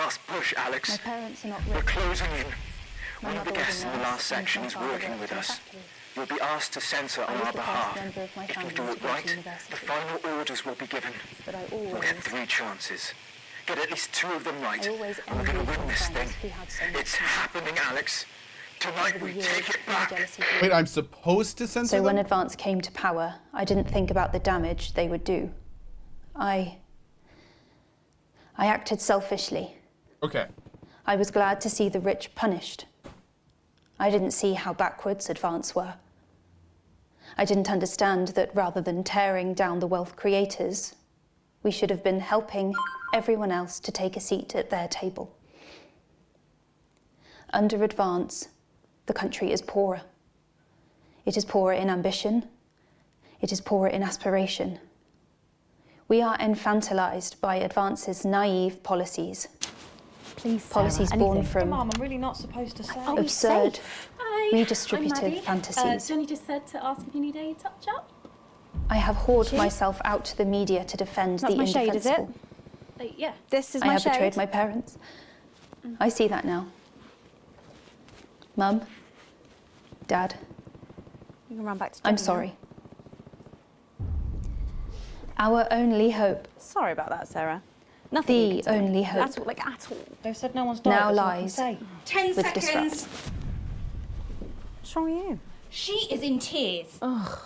last push, Alex. My parents are not We're rich. closing in. My One of the mother was guests a in the nurse last and section my is father working worked with in a us. factory. You'll be asked to censor on I was our the first behalf. member of my If we family do to it go to right, university. the final orders will be given. But I We'll always... get 3 chances. Get at least 2 of them right. I always And we're going to envied win my this friends thing. who had so much It's money. happening, Alex. Tonight Over we the take years, it my back. jealousy grew. Wait, I'm supposed to censor So when them? Advance came to power, I didn't think about the damage they would do. I acted selfishly. Okay. I was glad to see the rich punished. I didn't see how backwards Advance were. I didn't understand that rather than tearing down the wealth creators, we should have been helping everyone else to take a seat at their table. Under Advance, the country is poorer. It is poorer in ambition. It is poorer in aspiration. We are infantilized by Advance's naive policies. Please, Sarah, Policies born anything. from Mum, I'm really not supposed to say. Are we absurd, safe? Hi, redistributive I'm Maddie. fantasies. Johnny just said to ask if you need a touch-up. I have whored She? myself out to the media to defend That's the my shade, is it? indefensible. Yeah. This is I my have shade. betrayed my parents. I see that now. Mum, Dad, You can run back to I'm Johnny now. sorry. Our only hope, Sorry about that, Sarah. Nothing you the can say. only hope, At all, like at all. They said no one's died. now that's all I can lies say. 10 with seconds. Disrupt. What's wrong with you? She is in tears. Ugh.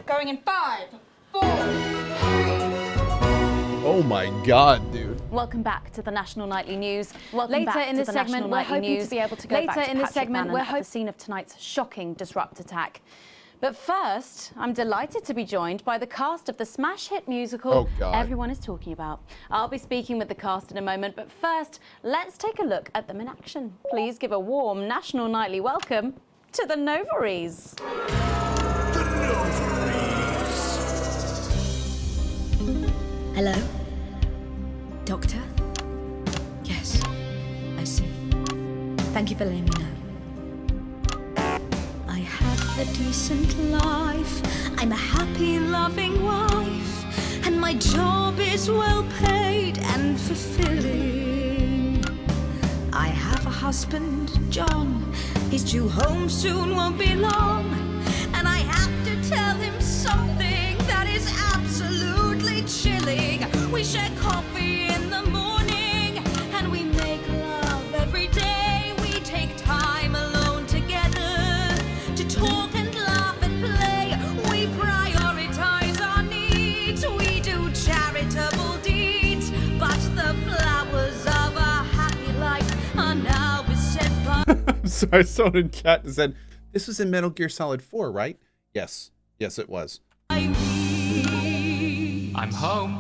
Going in 5, 4. Oh my god, dude. Welcome back to the National Nightly News. Welcome Later back in to this the segment, National we're Nightly hoping News. to be able to go Later back to in this Patrick segment, Bannon we're at the scene of tonight's shocking Disrupt attack. But first, I'm delighted to be joined by the cast of the smash hit musical Oh, God. everyone is talking about. I'll be speaking with the cast in a moment, but first, let's take a look at them in action. Please give a warm National Nightly welcome to the Novaries. Hello? Doctor? Yes, I see. Thank you for letting me know. I have a decent life. I'm a happy, loving wife. And my job is well paid and fulfilling. I have a husband, John. He's due home soon, won't be long. And I have to tell him something that is absolutely chilling. We share coffee in the morning and we make love every day. We take time alone together to talk and laugh and play. We prioritize our needs. We do charitable deeds. But the flowers of a happy life are now beset by I'm sorry, someone in chat said, this was in Metal Gear Solid 4, right? Yes. Yes, it was. weeds. I'm home.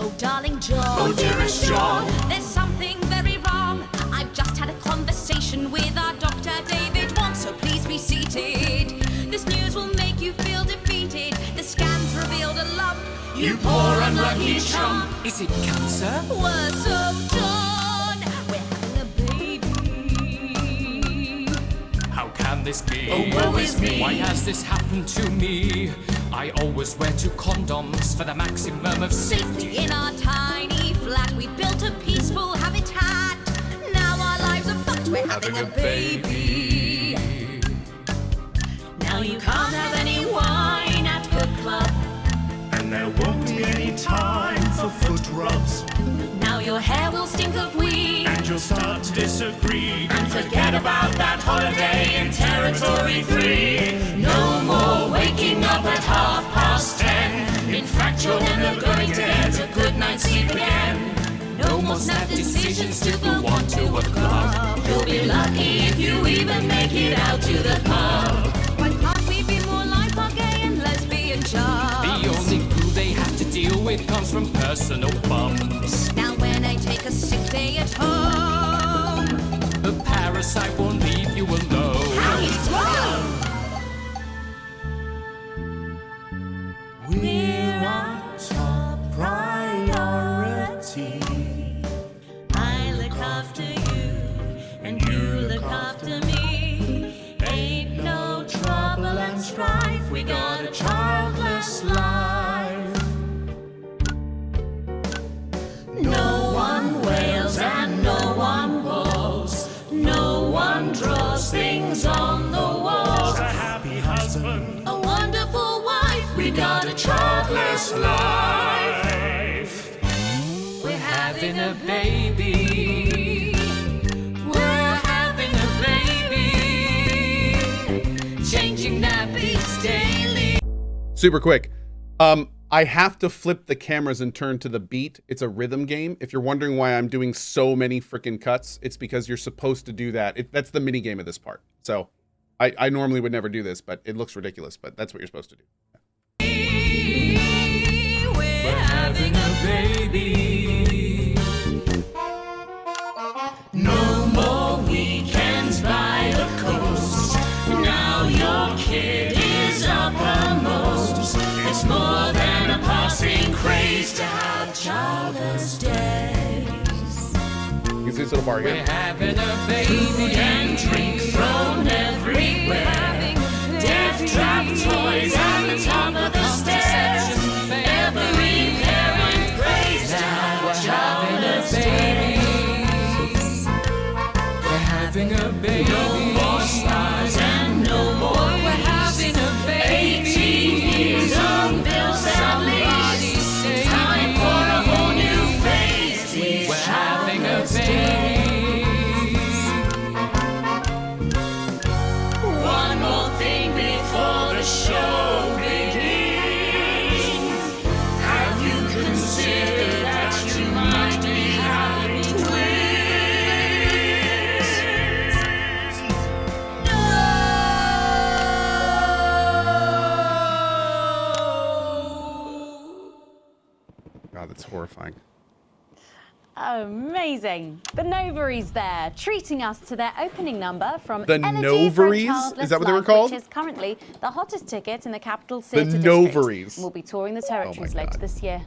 Oh, darling John. Oh, dearest John. There's something very wrong. I've just had a conversation with our doctor, David Wong, so please be seated. This news will make you feel defeated. The scans revealed a lump. You poor unlucky chump. Is it cancer? Worse, oh, John. We're having a baby. How can this be? Oh, woe is me. Why has this happened to me? I always wear 2 condoms for the maximum of Safety in our tiny flat. We built a peaceful habitat. Now our lives are fucked. We're having a baby. Now you can't have any wine at the club. And there won't be any time for foot rubs. Now your hair will stink of weed. And you'll start to disagree. And forget about that holiday in Territory 3. No more waking up at 10:30. In fact, you're never going to get a good night's sleep again. No more snap decisions to go on to a club. You'll be lucky if you even make it out to the pub. Why can't we be more like our gay and lesbian chums? The only glue they have to deal with comes from personal bums. Now when I take a sick day at home, The parasite won't leave you alone. how he's wrong. We're our top priority. I look after you, and you look after me. Ain't no trouble and strife. We got a childless life. No one wails at having a baby. We're having a baby. Changing nappies daily. Super quick. I have to flip the cameras and turn to the beat. It's a rhythm game. If you're wondering why I'm doing so many freaking cuts, it's because you're supposed to do that. That's the mini game of this part. So I normally would never do this, but it looks ridiculous, but that's what you're supposed to do. We're having a baby. No more weekends by the coast. Now your kid is uppermost. It's more than a passing craze to have childless days. You can see this little bar We're here. having a baby. Food and drink thrown everywhere. Death trap toys at the top of the stairs. Every parent prays to have childless babies. We're having a baby. No more stars and no more leaves. We're having a baby. 18 years on bills and leaves. Time for a whole new phase. We're having a baby. One more thing before the show begins. Have you considered that you might be having twins? God, that's horrifying. Amazing. The Novaries there, treating us to their opening number from The Elegy for a Novaries? Childless Is that what they were Love, called? Which is currently the hottest ticket in the capital The theatre district. Novaries. And we'll be touring the territories God. later this year.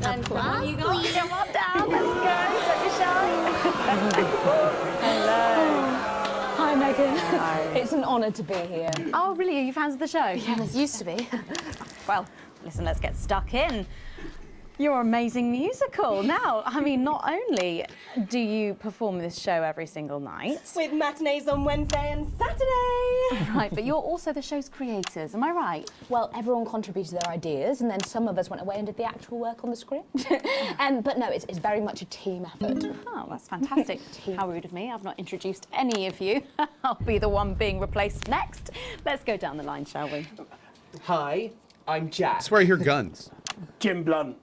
And come on, you guys, come on down. Let's go. Don't be shy. Hello. Hi, Megan. It's an honour to be here. Oh, really? Are you fans of the show? Yes, used to be. Well, listen, let's get stuck in. Your amazing musical. Now, I mean, not only do you perform this show every single night, With matinees on Wednesday and Saturday. right, but you're also the show's creators, am I right? Well, everyone contributed their ideas, and then some of us went away and did the actual work on the script. But no, it's very much a team effort. Oh, that's fantastic. How rude of me. I've not introduced any of you. I'll be the one being replaced next. Let's go down the line, shall we? Hi, I'm Jack. That's where I hear guns. Jim Blunt.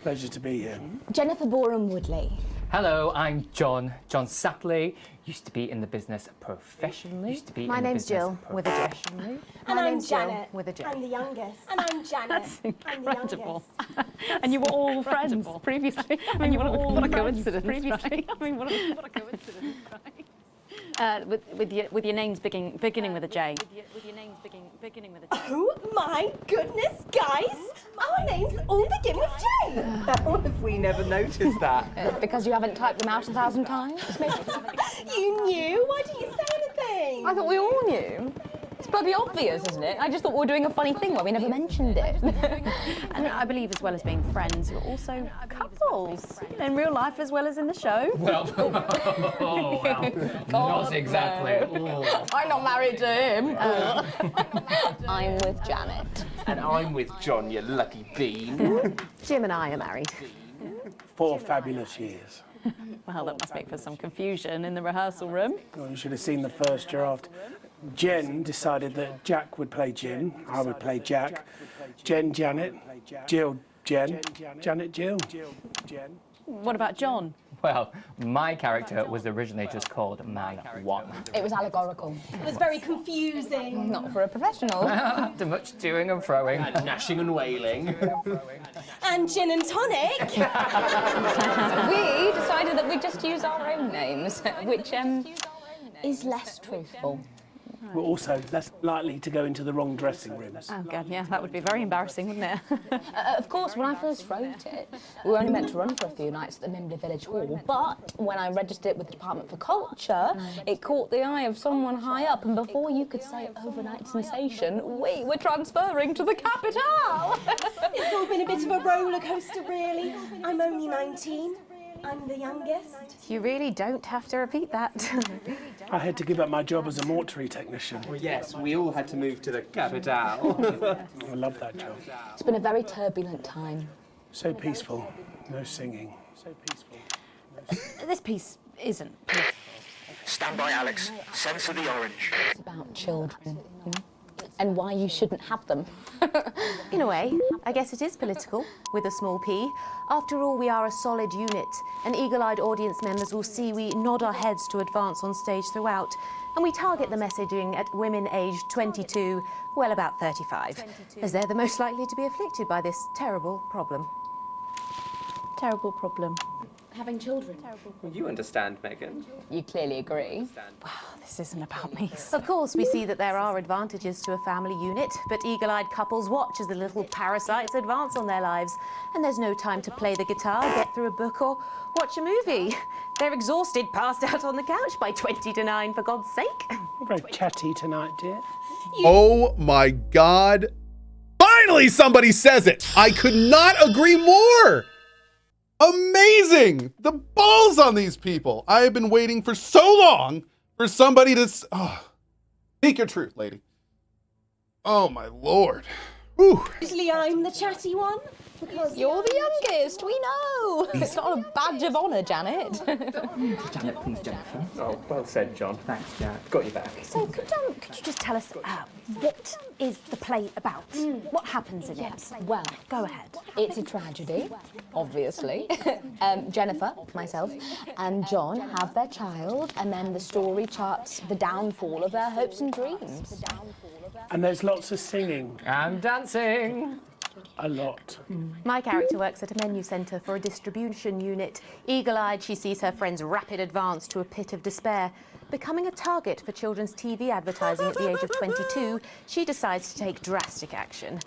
Pleasure to be here. Jennifer Boreham Woodley. Hello, I'm John Sapley. Used to be in the business professionally. Used to be My in the name's business Jill, with a J. And My I'm name's Jill, Janet. with a J. I'm the youngest. And I'm Janet. That's I'm the incredible. youngest. And you were all friends previously. I mean, what a coincidence previously. I mean, what a coincidence, right? With your names beginning with a J. With your names beginning with a J. Oh my goodness, guys! Our names all begin with J. How have we never noticed that? Because you haven't typed them out 1,000 times, maybe? You knew? Why didn't you say anything? I thought we all knew. It's bloody obvious, isn't it? I just thought we were doing a funny thing where we never mentioned it. And I believe, as well as being friends, you're also couples in real life as well as in the show. Well, not exactly. I'm not married to him. I'm with Janet. And I'm with John, you lucky bean. Jim and I are married. 4 fabulous years. Well, that must make for some confusion in the rehearsal room. Well, you should have seen the first draft. Jen decided that Jack would play Jim, I would play Jack. Jen, Janet. Jill, Jen. Janet, Jill. What about John? Well, my character was originally just called Man 1. It was allegorical. It was very confusing. Not for a professional. After much toing and froing. And gnashing and wailing. And gin and tonic. We decided that we'd just use our own names, which is less truthful. We're also less likely to go into the wrong dressing rooms. Oh, God, yeah, that would be very embarrassing, wouldn't it? Of course, when I first wrote it, we were only meant to run for a few nights at the Mimbley Village Hall, but when I registered it with the Department for Culture, it caught the eye of someone high up, and before you could say overnight sensation, we were transferring to the capital. It's all been a bit of a roller coaster, really. I'm only 19. I'm the youngest. You really don't have to repeat that. I had to give up my job as a mortuary technician. Well, yes, we all had to move to the capital. I love that job. It's been a very turbulent time. So peaceful. No singing. So peaceful. This piece isn't. Stand by, Alex. Censor the orange. It's about children and why you shouldn't have them. In a way, I guess it is political, with a small p. After all, we are a solid unit, and eagle-eyed audience members will see we nod our heads to advance on stage throughout, and we target the messaging at women aged 22, well, about 35, as they're the most likely to be afflicted by this terrible problem. Terrible problem. Having children. Well, you understand, Megan. You clearly agree. Wow, this isn't about me. Of course, we see that there are advantages to a family unit, but eagle-eyed couples watch as the little parasites advance on their lives, and there's no time to play the guitar, get through a book, or watch a movie. They're exhausted, passed out on the couch by 20 to 9, for God's sake. You're very chatty tonight, dear. Oh my God. Finally somebody says it. I could not agree more. Amazing. The balls on these people. I have been waiting for so long for somebody to speak your truth, lady. Oh my Lord. Whew. Usually I'm the chatty one. Because you're the youngest, we know. It's not a badge of honour, Janet. Janet, please, Jennifer. Oh, well said, John. Thanks, Janet. Got you back. So, could you just tell us what is the play about? What happens in it? Well, go ahead. It's a tragedy, obviously. Jennifer, myself, and John have their child, and then the story charts the downfall of their hopes and dreams. And there's lots of singing. And dancing. A lot. My character works at a menu centre for a distribution unit. Eagle-eyed, she sees her friend's rapid advance to a pit of despair. Becoming a target for children's TV advertising at the age of 22, she decides to take drastic action.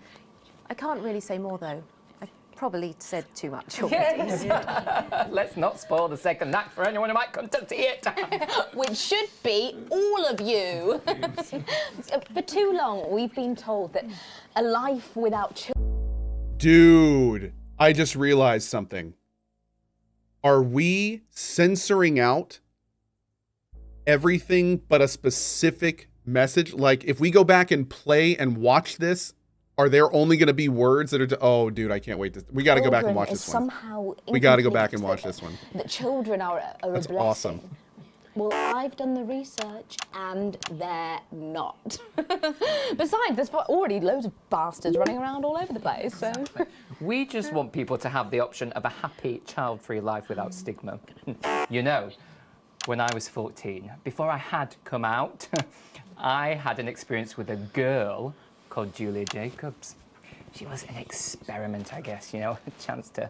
I can't really say more, though. I probably said too much already. Yes. Let's not spoil the second act for anyone who might come to see it. Which should be all of you. For too long, we've been told that a life without children. Dude, I just realized something. Are we censoring out everything but a specific message? Like, if we go back and play and watch this, are there only going to be words that are... oh, dude, I can't wait. We got to go back and watch this one. We got to go back and watch this one. That children are a That's blessing. awesome. Well, I've done the research, and they're not. Besides, there's already loads of bastards running around all over the place, so... We just want people to have the option of a happy, child-free life without stigma. You know, when I was 14, before I had come out, I had an experience with a girl called Julia Jacobs. She was an experiment, I guess, you know, a chance to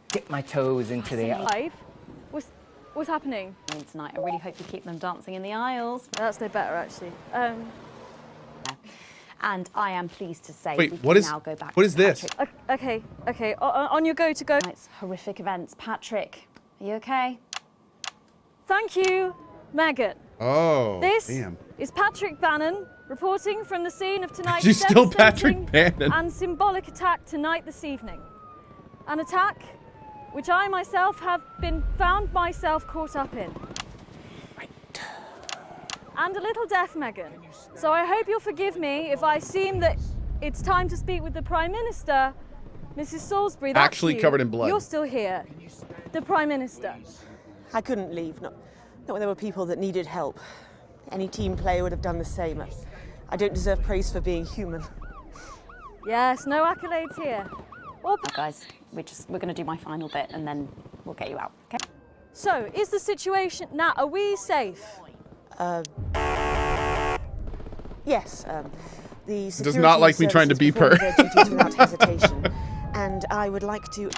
dip my toes into the... Live? What's happening? Tonight, I really hope you keep them dancing in the aisles. That's no better, actually. And I am pleased to say Wait, we what can is, now go back what to is this? Patrick. Okay. On your go to go. It's horrific events. Patrick, are you okay? Thank you, Megan. Oh, This damn. is Patrick Bannon reporting from the scene of tonight's You still devastating Patrick Bannon? and symbolic attack tonight this evening. An attack which I myself have found myself caught up in. And a little deaf, Megan. So I hope you'll forgive me if I seem that it's time to speak with the Prime Minister, Mrs. Salisbury. That's Actually you. covered in blood. You're still here. The Prime Minister. I couldn't leave, not when there were people that needed help. Any team player would have done the same. I don't deserve praise for being human. Yes, no accolades here. Well, guys, we're going to do my final bit and then we'll get you out, okay? So, is the situation now, are we safe? Yes, the security Does not like me trying to beep her. performed their duties without hesitation, and I would like to...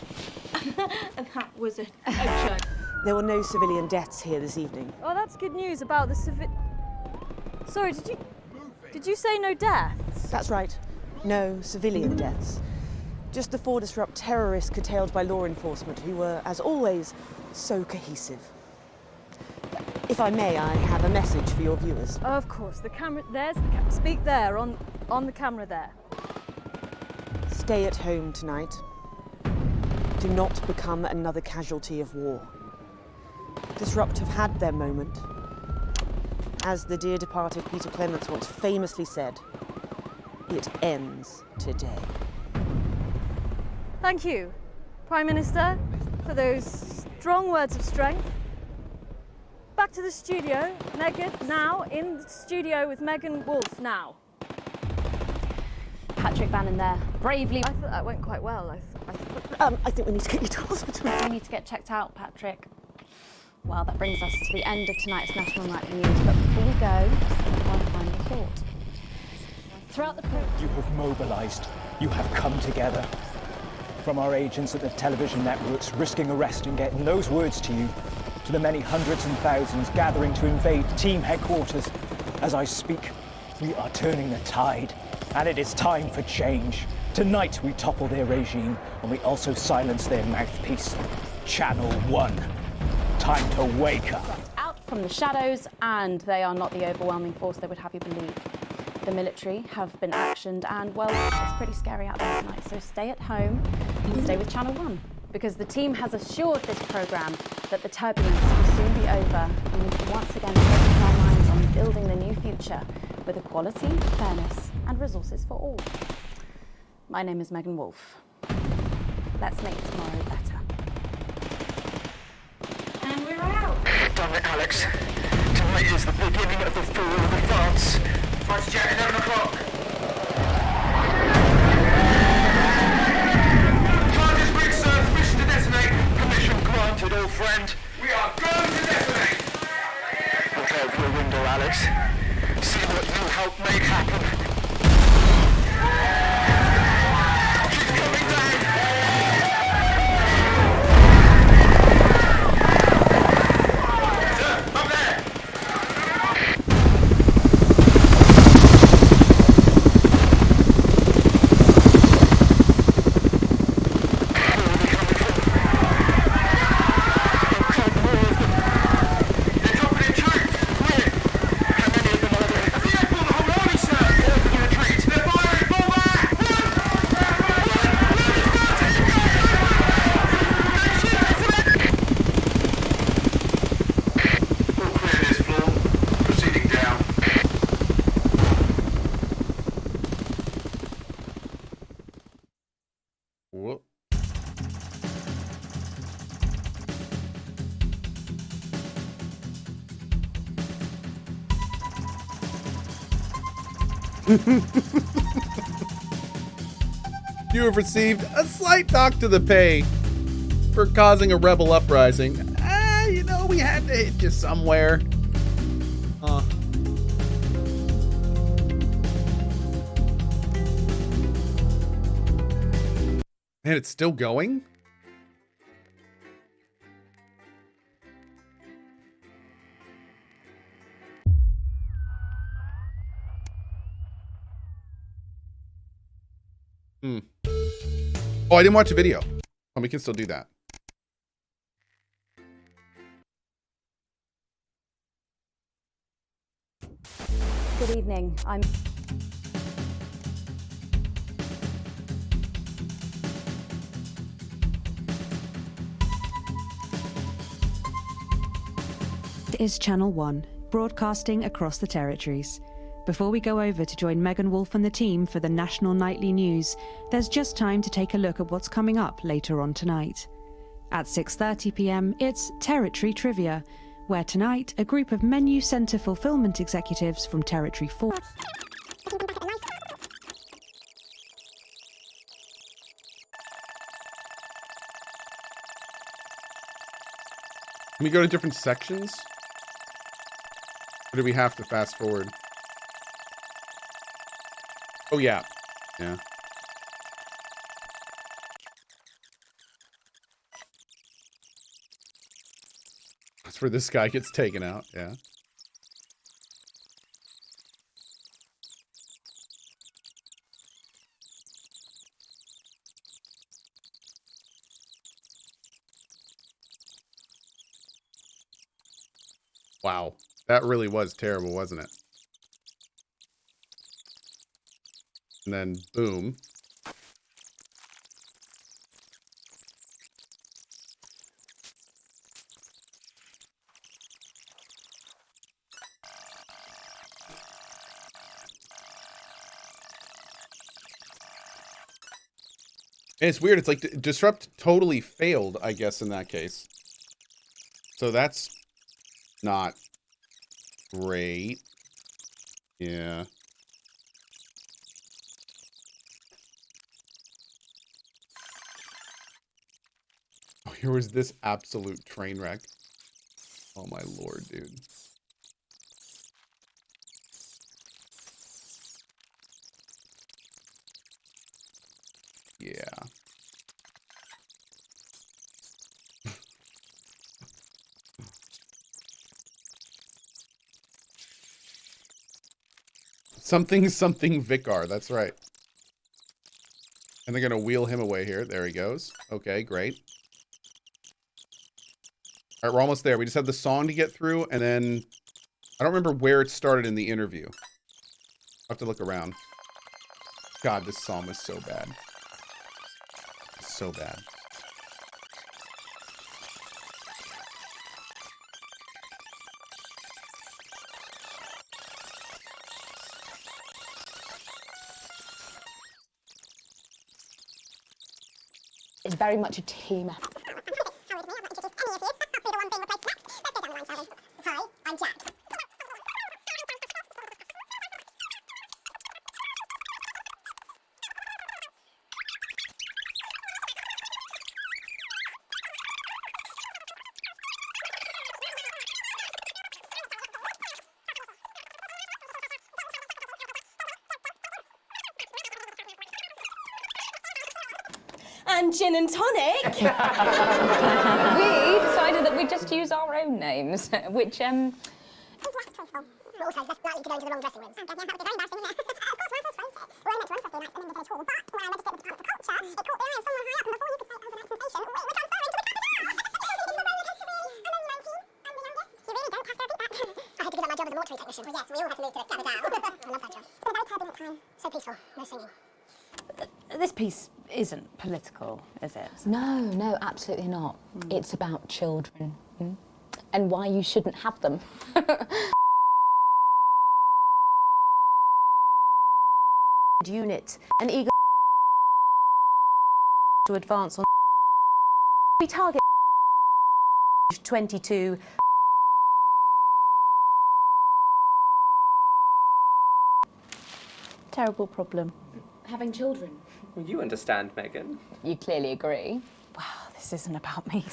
That was a joke. There were no civilian deaths here this evening. Oh, that's good news about the Sorry, did you say no deaths? That's right. No civilian deaths. Just the 4 disrupt terrorists curtailed by law enforcement who were, as always, so cohesive. If I may, I have a message for your viewers. Oh, of course, the camera, there's the camera. Speak there, on the camera there. Stay at home tonight. Do not become another casualty of war. Disrupt have had their moment. As the dear departed Peter Clements once famously said, it ends today. Thank you, Prime Minister. for those strong words of strength. Back to the studio. Megan, now in the studio with Megan Wolf now. Patrick Bannon there, bravely. I thought that went quite well. I think we need to get you to hospital. We need to get checked out, Patrick. Well, that brings us to the end of tonight's National Nightly News, but before we go, one final thought. Throughout the program, You have mobilised. You have come together. From our agents at the television networks risking arrest and getting those words to you, to the many hundreds and thousands gathering to invade team headquarters. As I speak, we are turning the tide, and it is time for change. Tonight we topple their regime, and we also silence their mouthpiece. Channel 1. Time to wake up. out from the shadows, and they are not the overwhelming force they would have you believe. The military have been actioned, and well, it's pretty scary out there tonight, so stay at home and stay with Channel 1, because the team has assured this programme that the turbulence will soon be over, and we can once again focus our minds on building the new future with equality, fairness and resources for all. My name is Megan Wolf. Let's make tomorrow better. And we're out. Damn it, Alex. Tonight is the beginning of the fall of France. Fighter jet, 11 o'clock. Charges bridge, sir. Permission to detonate. Permission granted, old friend. We are going to detonate. Look out of your window, Alex. See what you helped make happen. You have received a slight dock to the pay for causing a rebel uprising. You know, we had to hit you somewhere. And it's still going? Oh, I didn't watch a video. Oh, we can still do that. Good evening. I'm is Channel 1, broadcasting across the territories. Before we go over to join Megan Wolf and the team for the National Nightly News, there's just time to take a look at what's coming up later on tonight. At 6:30 p.m, it's Territory Trivia, where tonight a group of Menu Centre fulfilment executives from Territory 4... Can we go to different sections? Or do we have to fast forward? Oh, yeah. Yeah. That's where this guy gets taken out. Yeah. Wow. That really was terrible, wasn't it? And then, boom. And it's weird. It's like Disrupt totally failed, I guess, in that case. So that's not great. Yeah. Oh, here was this absolute train wreck. Oh my lord, dude. Yeah. Something Vicar, that's right. And they're gonna wheel him away here. There he goes. Okay, great. All right, we're almost there. We just have the song to get through, and then I don't remember where it started in the interview. I'll have to look around. God, this song was so bad. So bad. It's very much a team effort. Hi, I'm Jack. And gin and tonic. We decided that we'd just use our own names, which, Also less likely to go into the wrong dressing rooms. That would be very embarrassing, isn't it? Of course, when I first wrote it, we were meant to run for a few nights at the Village Hall, but when I registered with the Department for Culture, it caught the eye of someone high up, and before you could say overnight sensation, we were transferring to the capital! It's a roller coaster, really. I'm only 19. I'm the youngest. You really don't have to repeat that. I had to give up my job as a mortuary technician. Well, yes, we all had to move to the capital. I love that job. It's been a very turbulent time. So peaceful. No singing. This piece isn't political, is it? No, absolutely not. It's about children and why you shouldn't have them. Unit, an eagle to advance on. We target 22. Terrible problem. Having children. Well, you understand, Megan. You clearly agree. Wow, this isn't about me.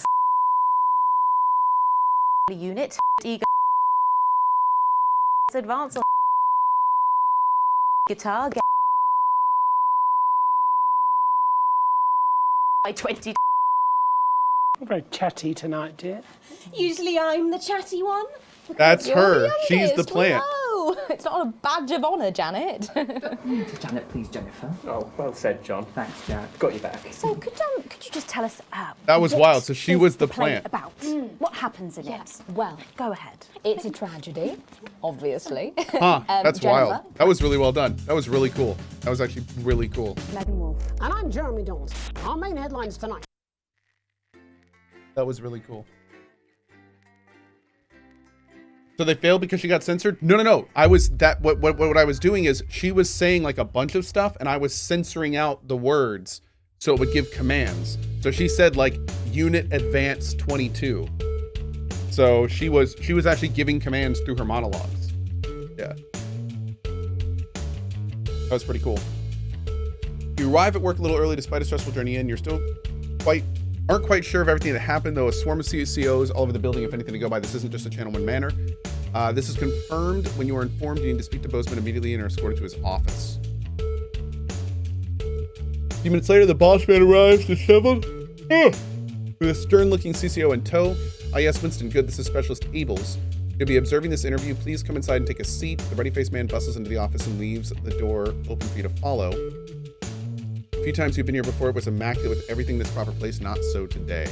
Unit, eagle advance on. Guitar. By 20. You're very chatty tonight, dear. Usually I'm the chatty one. That's You're her. the She's the youngest. plant. No, it's not a badge of honour, Janet. Janet, please, Jennifer. Oh, well said, John. Thanks, Jack. Got you back. So could you just tell us That was what wild. So she is was the play plant. about? What happens in it? Well, go ahead. It's a tragedy, obviously. Huh, that's Jennifer. wild. That was really well done. That was really cool. That was actually really cool. Megan Wolf. And I'm Jeremy Dawes. Our main headlines tonight. That was really cool. So they failed because she got censored? No. I was what I was doing is she was saying like a bunch of stuff and I was censoring out the words so it would give commands. So she said like unit advance 22. So she was actually giving commands through her monologues. Yeah. That was pretty cool. You arrive at work a little early despite a stressful journey in. You're still aren't quite sure of everything that happened, though a swarm of CCOs all over the building, if anything to go by. This isn't just a Channel 1 manor. This is confirmed when you are informed you need to speak to Bozeman immediately and are escorted to his office. A few minutes later, the boss man arrives, disheveled, with a stern-looking CCO in tow. Ah, yes, Winston, good. This is Specialist Abels. You'll be observing this interview. Please come inside and take a seat. The ruddy-faced man bustles into the office and leaves the door open for you to follow. A few times you've been here before, it was immaculate with everything in its proper place, not so today.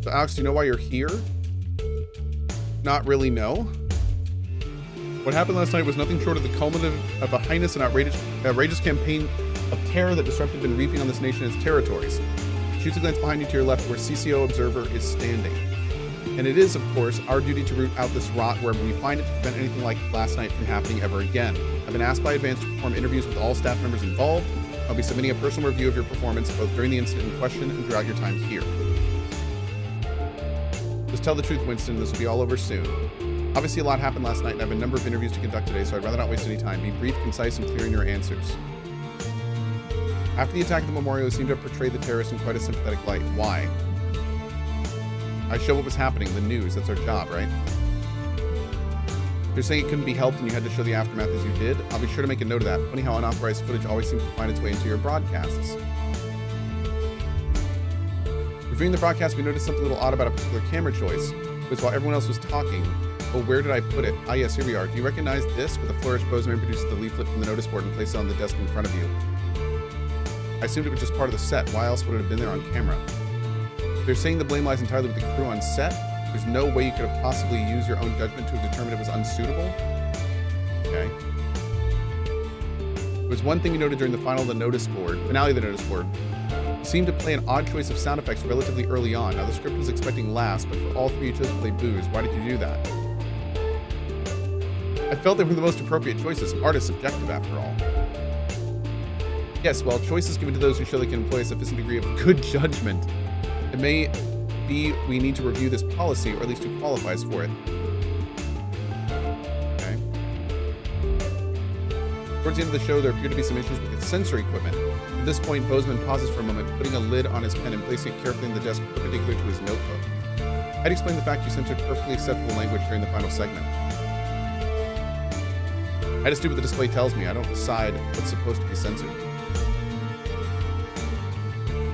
So Alex, do you know why you're here? Not really, no. What happened last night was nothing short of the culminative of a heinous and outrageous campaign of terror that Disruptive been reaping on this nation and its territories. Shoots a glance behind you to your left where CCO Observer is standing. And it is, of course, our duty to root out this rot wherever we find it to prevent anything like last night from happening ever again. I've been asked by Advance to perform interviews with all staff members involved. I'll be submitting a personal review of your performance both during the incident in question and throughout your time here. Just tell the truth, Winston. This will be all over soon. Obviously, a lot happened last night, and I have a number of interviews to conduct today, so I'd rather not waste any time. Be brief, concise, and clear in your answers. After the attack at the memorial, you seem to have portrayed the terrorists in quite a sympathetic light. Why? I show what was happening, the news. That's our job, right? If you're saying it couldn't be helped and you had to show the aftermath as you did, I'll be sure to make a note of that. Funny how unauthorized footage always seems to find its way into your broadcasts. Reviewing the broadcast, we noticed something a little odd about a particular camera choice. It was while everyone else was talking. Oh, where did I put it? Ah, yes, here we are. Do you recognize this? With a flourish, Bozeman produces the leaflet from the notice board and places it on the desk in front of you. I assumed it was just part of the set. Why else would it have been there on camera? If they're saying the blame lies entirely with the crew on set, there's no way you could have possibly used your own judgment to have determined it was unsuitable? Okay. There was one thing you noted during the finale of the notice board. You seemed to play an odd choice of sound effects relatively early on. Now, the script was expecting laughs, but for all three you chose to play boos. Why did you do that? I felt they were the most appropriate choices. Art is subjective, after all. Yes, well, choices given to those who show they can employ a sufficient degree of good judgment. It may be we need to review this policy, or at least who qualifies for it. Okay. Towards the end of the show, there appear to be some issues with its sensory equipment. At this point, Bozeman pauses for a moment, putting a lid on his pen and placing it carefully in the desk perpendicular to his notebook. I'd explain the fact you censored perfectly acceptable language during the final segment. I just do what the display tells me. I don't decide what's supposed to be censored.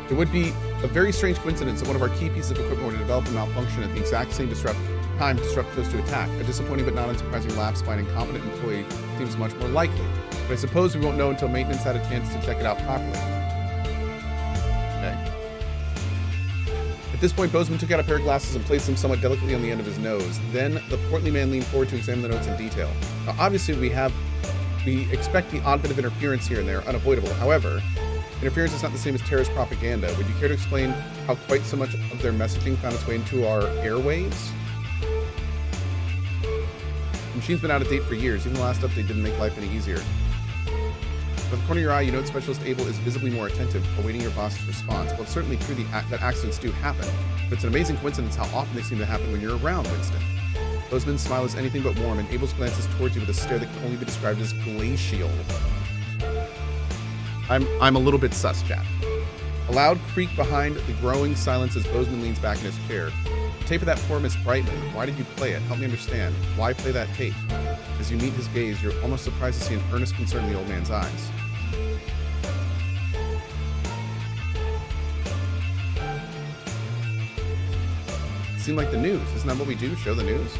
It would be a very strange coincidence that one of our key pieces of equipment were to develop a malfunction at the exact same time to disrupt close to attack. A disappointing but not unsurprising lapse by an incompetent employee seems much more likely. But I suppose we won't know until maintenance had a chance to check it out properly. Okay. At this point, Bozeman took out a pair of glasses and placed them somewhat delicately on the end of his nose. Then the portly man leaned forward to examine the notes in detail. Now, obviously, we expect the odd bit of interference here and there, unavoidable. However, interference is not the same as terrorist propaganda. Would you care to explain how quite so much of their messaging found its way into our airwaves? The machine's been out of date for years. Even the last update didn't make life any easier. From the corner of your eye, you note Specialist Abel is visibly more attentive, awaiting your boss's response. Well, it's certainly true that accidents do happen, but it's an amazing coincidence how often they seem to happen when you're around, Winston. Bozeman's smile is anything but warm, and Abel's glances towards you with a stare that can only be described as glacial. I'm a little bit sus, Jack. A loud creak behind the growing silence as Bozeman leans back in his chair. The tape of that poor Miss Brightman. Why did you play it? Help me understand. Why play that tape? As you meet his gaze, you're almost surprised to see an earnest concern in the old man's eyes. It seemed like the news. Isn't that what we do? Show the news?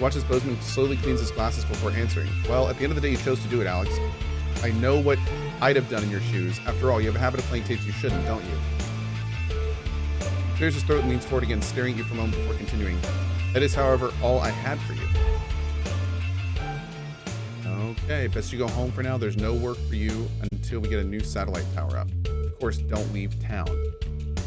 Watch as Bozeman slowly cleans his glasses before answering. Well, at the end of the day, you chose to do it, Alex. I know what I'd have done in your shoes. After all, you have a habit of playing tapes you shouldn't, don't you? Clears his throat and leans forward again, staring at you for a moment before continuing. That is, however, all I had for you. Okay, best you go home for now. There's no work for you until we get a new satellite tower up. Of course, don't leave town.